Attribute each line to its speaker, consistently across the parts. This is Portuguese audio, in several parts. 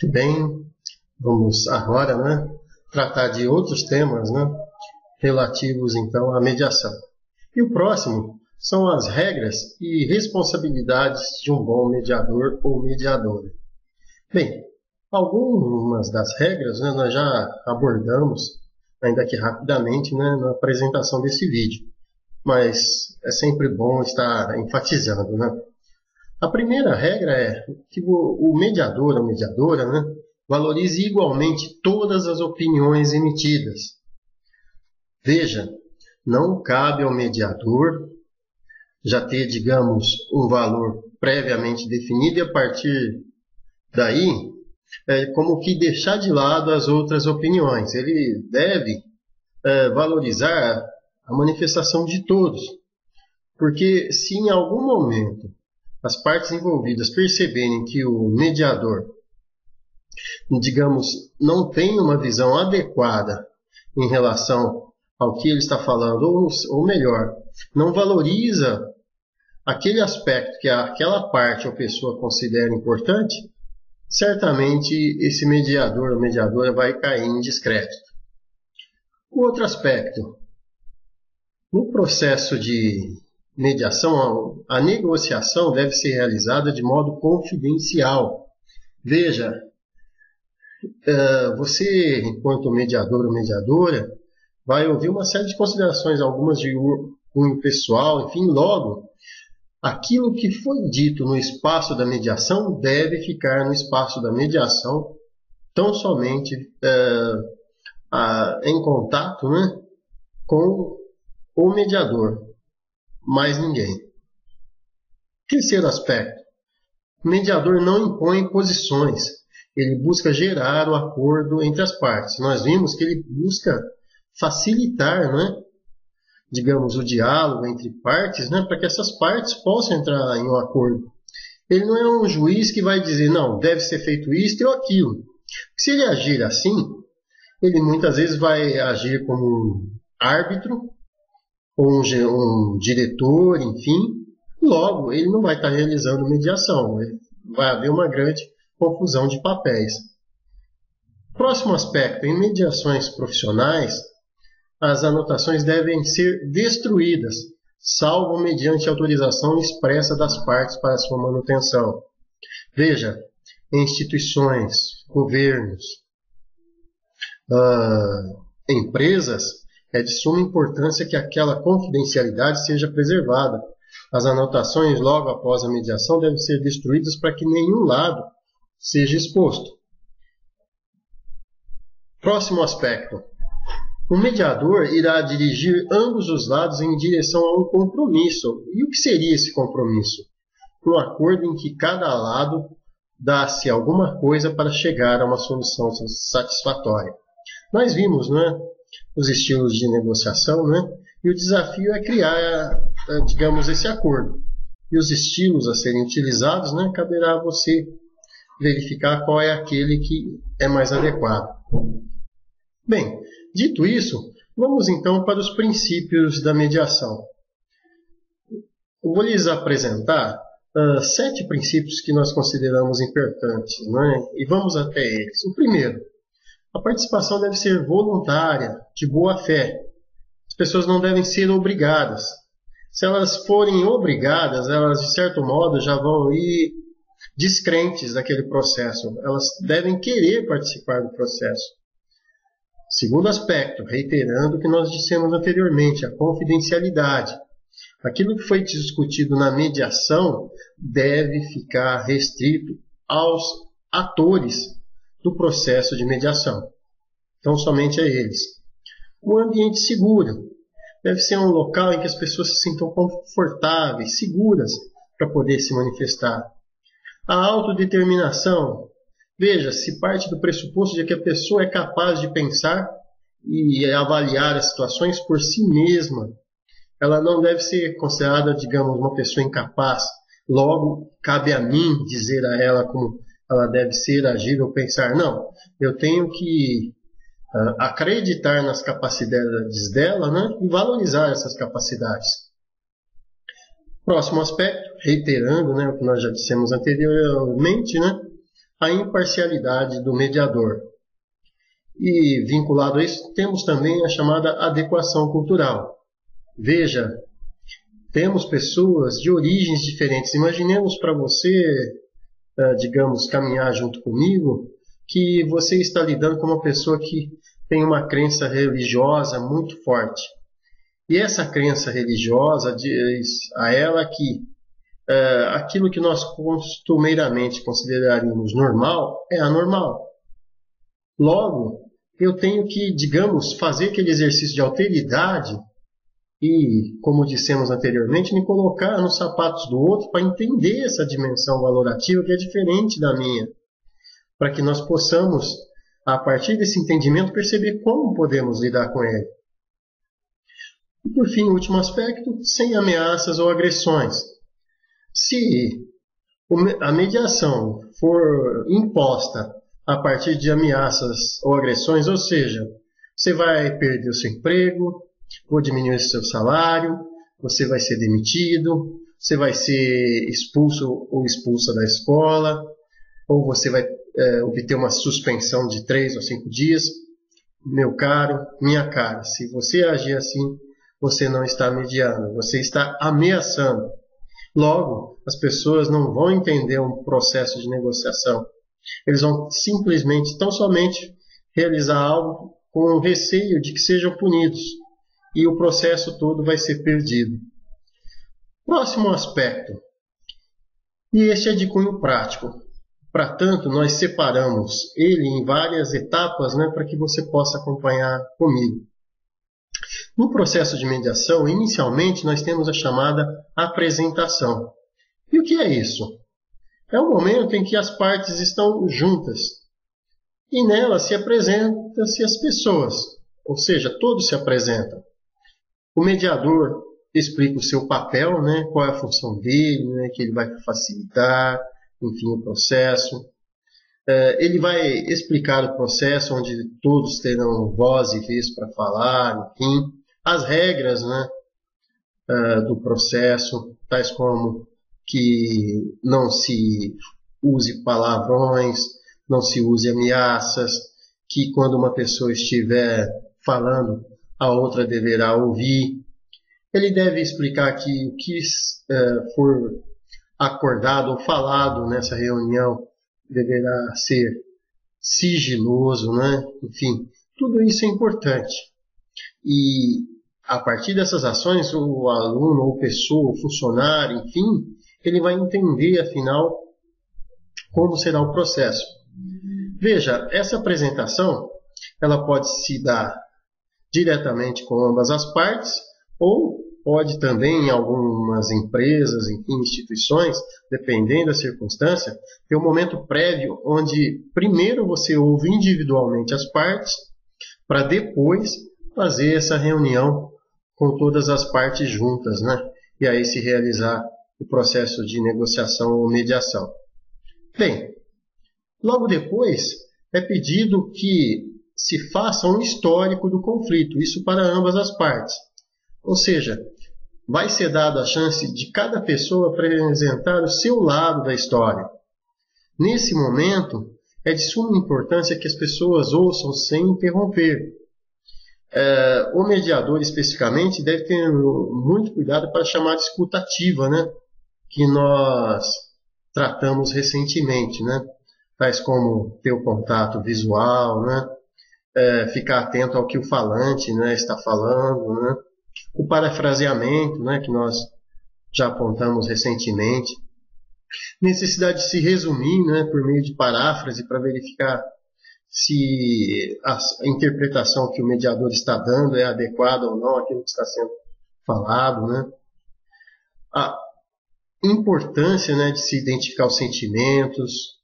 Speaker 1: Muito bem, vamos agora, tratar de outros temas, relativos então à mediação. E o próximo são as regras e responsabilidades de um bom mediador ou mediadora. Bem, algumas das regras nós já abordamos, ainda que rapidamente, na apresentação desse vídeo, mas é sempre bom estar enfatizando. A primeira regra é que o mediador ou mediadora valorize igualmente todas as opiniões emitidas. Veja, não cabe ao mediador já ter, digamos, um valor previamente definido e a partir daí, como que deixar de lado as outras opiniões. Ele deve valorizar a manifestação de todos, porque se em algum momento as partes envolvidas perceberem que o mediador, digamos, não tem uma visão adequada em relação ao que ele está falando, ou melhor, não valoriza aquele aspecto que aquela parte ou pessoa considera importante, certamente esse mediador ou mediadora vai cair em descrédito. O outro aspecto, no processo de mediação, a negociação deve ser realizada de modo confidencial. Veja, você, enquanto mediador ou mediadora, vai ouvir uma série de considerações, algumas de cunho pessoal, enfim, logo, aquilo que foi dito no espaço da mediação deve ficar no espaço da mediação, tão somente em contato com o mediador. Mais ninguém. Terceiro aspecto. O mediador não impõe posições. Ele busca gerar o acordo entre as partes. Nós vimos que ele busca facilitar, digamos, o diálogo entre partes, para que essas partes possam entrar em um acordo. Ele não é um juiz que vai dizer, não, deve ser feito isto ou aquilo. Se ele agir assim, ele muitas vezes vai agir como um árbitro, ou um diretor, enfim, logo ele não vai estar realizando mediação. Vai haver uma grande confusão de papéis. Próximo aspecto, em mediações profissionais, as anotações devem ser destruídas, salvo mediante autorização expressa das partes para sua manutenção. Veja, em instituições, governos, empresas, é de suma importância que aquela confidencialidade seja preservada. As anotações logo após a mediação devem ser destruídas para que nenhum lado seja exposto. Próximo aspecto. O mediador irá dirigir ambos os lados em direção a um compromisso. E o que seria esse compromisso? Um acordo em que cada lado dá-se alguma coisa para chegar a uma solução satisfatória. Nós vimos, os estilos de negociação, e o desafio é criar, digamos, esse acordo. E os estilos a serem utilizados, caberá a você verificar qual é aquele que é mais adequado. Bem, dito isso, vamos então para os princípios da mediação. Eu vou lhes apresentar 7 princípios que nós consideramos importantes, e vamos até eles. O primeiro, a participação deve ser voluntária, de boa fé. As pessoas não devem ser obrigadas. Se elas forem obrigadas, elas, de certo modo, já vão ir descrentes daquele processo. Elas devem querer participar do processo. Segundo aspecto, reiterando o que nós dissemos anteriormente, a confidencialidade. Aquilo que foi discutido na mediação deve ficar restrito aos atores do processo de mediação. Então, somente a eles. Um ambiente seguro. Deve ser um local em que as pessoas se sintam confortáveis, seguras, para poder se manifestar. A autodeterminação. Veja, se parte do pressuposto de que a pessoa é capaz de pensar e avaliar as situações por si mesma. Ela não deve ser considerada, digamos, uma pessoa incapaz. Logo, cabe a mim dizer a ela como ela deve ser, agir ou pensar. Não, eu tenho que acreditar nas capacidades dela, e valorizar essas capacidades. Próximo aspecto, reiterando o que nós já dissemos anteriormente, a imparcialidade do mediador. E vinculado a isso, temos também a chamada adequação cultural. Veja, temos pessoas de origens diferentes. Imaginemos para você, digamos, caminhar junto comigo, que você está lidando com uma pessoa que tem uma crença religiosa muito forte. E essa crença religiosa diz a ela que aquilo que nós costumeiramente consideraríamos normal é anormal. Logo, eu tenho que, digamos, fazer aquele exercício de alteridade e, como dissemos anteriormente, me colocar nos sapatos do outro para entender essa dimensão valorativa que é diferente da minha, para que nós possamos, a partir desse entendimento, perceber como podemos lidar com ele. E, por fim, o último aspecto, sem ameaças ou agressões. Se a mediação for imposta a partir de ameaças ou agressões, ou seja, você vai perder o seu emprego, vou diminuir o seu salário, você vai ser demitido, você vai ser expulso ou expulsa da escola, ou você vai obter uma suspensão de 3 ou 5 dias. Meu caro, minha cara, se você agir assim, você não está mediando, você está ameaçando. Logo, as pessoas não vão entender um processo de negociação. Eles vão simplesmente, tão somente, realizar algo com o receio de que sejam punidos. E o processo todo vai ser perdido. Próximo aspecto. E este é de cunho prático. Para tanto, nós separamos ele em várias etapas, para que você possa acompanhar comigo. No processo de mediação, inicialmente, nós temos a chamada apresentação. E o que é isso? É o momento em que as partes estão juntas. E nela se apresentam-se as pessoas, ou seja, todos se apresentam. O mediador explica o seu papel, qual é a função dele, que ele vai facilitar, enfim, o processo. Ele vai explicar o processo onde todos terão voz e vez para falar, enfim, as regras do processo, tais como que não se use palavrões, não se use ameaças, que quando uma pessoa estiver falando, a outra deverá ouvir. Ele deve explicar que o que for acordado ou falado nessa reunião deverá ser sigiloso, Enfim, tudo isso é importante. E a partir dessas ações, o aluno, ou pessoa, o funcionário, enfim, ele vai entender, afinal, como será o processo. Veja, essa apresentação, ela pode se dar diretamente com ambas as partes, ou pode também, em algumas empresas, enfim, instituições, dependendo da circunstância, ter um momento prévio onde primeiro você ouve individualmente as partes, para depois fazer essa reunião com todas as partes juntas, E aí se realizar o processo de negociação ou mediação. Bem, logo depois é pedido que se faça um histórico do conflito, isso para ambas as partes. Ou seja, vai ser dada a chance de cada pessoa apresentar o seu lado da história. Nesse momento, é de suma importância que as pessoas ouçam sem interromper. O mediador, especificamente, deve ter muito cuidado para chamar de escuta ativa, que nós tratamos recentemente, tais como ter o contato visual, ficar atento ao que o falante está falando, o parafraseamento, que nós já apontamos recentemente, necessidade de se resumir por meio de paráfrase para verificar se a interpretação que o mediador está dando é adequada ou não àquilo que está sendo falado, a importância de se identificar os sentimentos,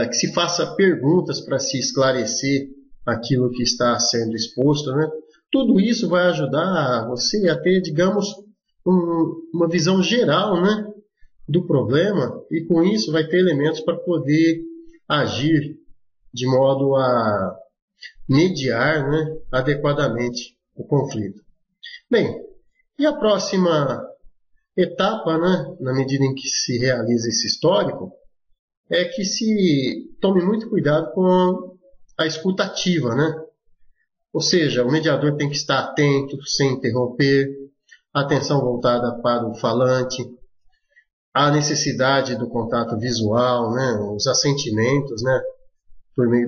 Speaker 1: que se faça perguntas para se esclarecer aquilo que está sendo exposto, Tudo isso vai ajudar você a ter, digamos, uma visão geral, do problema, e com isso vai ter elementos para poder agir de modo a mediar, adequadamente o conflito. Bem, e a próxima etapa, na medida em que se realiza esse histórico, é que se tome muito cuidado com a escuta ativa, né? Ou seja, o mediador tem que estar atento, sem interromper, atenção voltada para o falante, a necessidade do contato visual, né? Os assentimentos, né? Por meio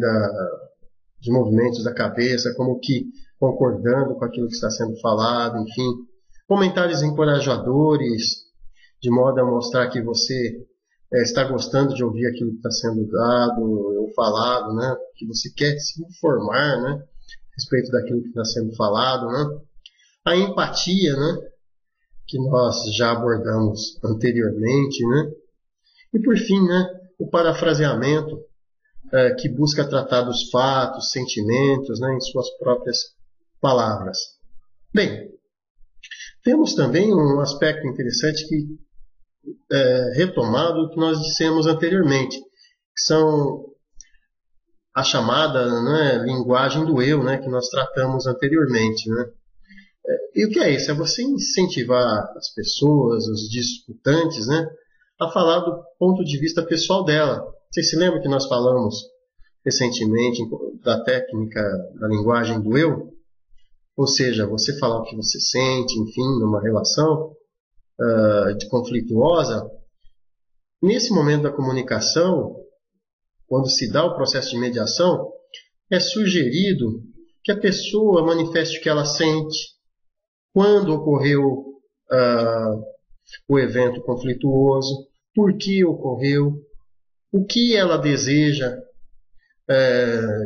Speaker 1: de movimentos da cabeça, como que concordando com aquilo que está sendo falado, enfim. Comentários encorajadores, de modo a mostrar que você está gostando de ouvir aquilo que está sendo dado ou falado, né? Que você quer se informar, né? A respeito daquilo que está sendo falado, né? A empatia, né? Que nós já abordamos anteriormente, né? E por fim, né? O parafraseamento, que busca tratar dos fatos, sentimentos, né? Em suas próprias palavras. Bem, temos também um aspecto interessante que retomado o que nós dissemos anteriormente, que são a chamada, né, linguagem do eu, né, que nós tratamos anteriormente, né? E o que é isso? É você incentivar as pessoas, os disputantes, né, a falar do ponto de vista pessoal dela. Vocês se lembram que nós falamos recentemente da técnica da linguagem do eu? Ou seja, você falar o que você sente, enfim, numa relação de conflituosa. Nesse momento da comunicação, quando se dá o processo de mediação, é sugerido que a pessoa manifeste o que ela sente, quando ocorreu o evento conflituoso, por que ocorreu, o que ela deseja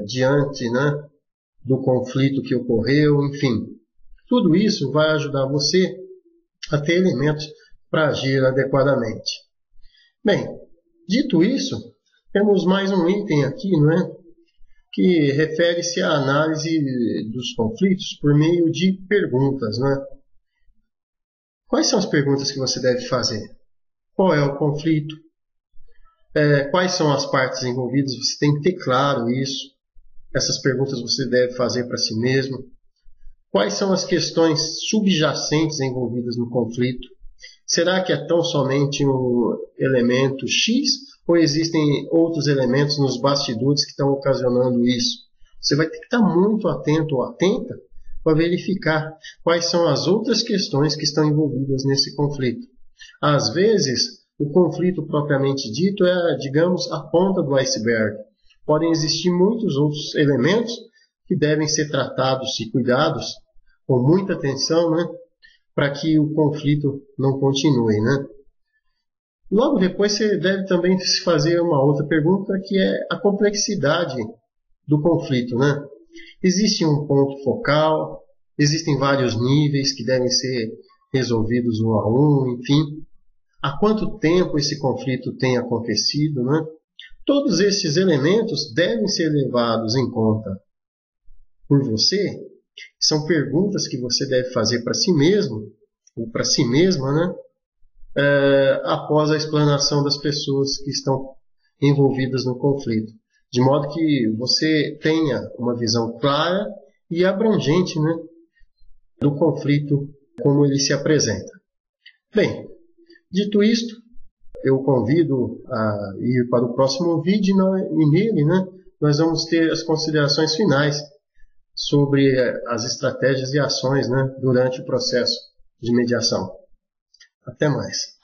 Speaker 1: diante, né, do conflito que ocorreu, enfim. Tudo isso vai ajudar você a ter elementos para agir adequadamente. Bem, dito isso, temos mais um item aqui, não é? Que refere-se à análise dos conflitos por meio de perguntas, não é? Quais são as perguntas que você deve fazer? Qual é o conflito? Quais são as partes envolvidas? Você tem que ter claro isso. Essas perguntas você deve fazer para si mesmo. Quais são as questões subjacentes envolvidas no conflito? Será que é tão somente um elemento X ou existem outros elementos nos bastidores que estão ocasionando isso? Você vai ter que estar muito atento ou atenta para verificar quais são as outras questões que estão envolvidas nesse conflito. Às vezes, o conflito propriamente dito é, digamos, a ponta do iceberg. Podem existir muitos outros elementos que devem ser tratados e cuidados com muita atenção, né, para que o conflito não continue, né? Logo depois você deve também se fazer uma outra pergunta, que é a complexidade do conflito, né? Existe um ponto focal, existem vários níveis que devem ser resolvidos um a um, enfim. Há quanto tempo esse conflito tem acontecido, né? Todos esses elementos devem ser levados em conta por você. São perguntas que você deve fazer para si mesmo, ou para si mesma, né? Após a explanação das pessoas que estão envolvidas no conflito. De modo que você tenha uma visão clara e abrangente, né, do conflito como ele se apresenta. Bem, dito isto, eu convido a ir para o próximo vídeo e nele, né, nós vamos ter as considerações finais sobre as estratégias e ações, né, durante o processo de mediação. Até mais.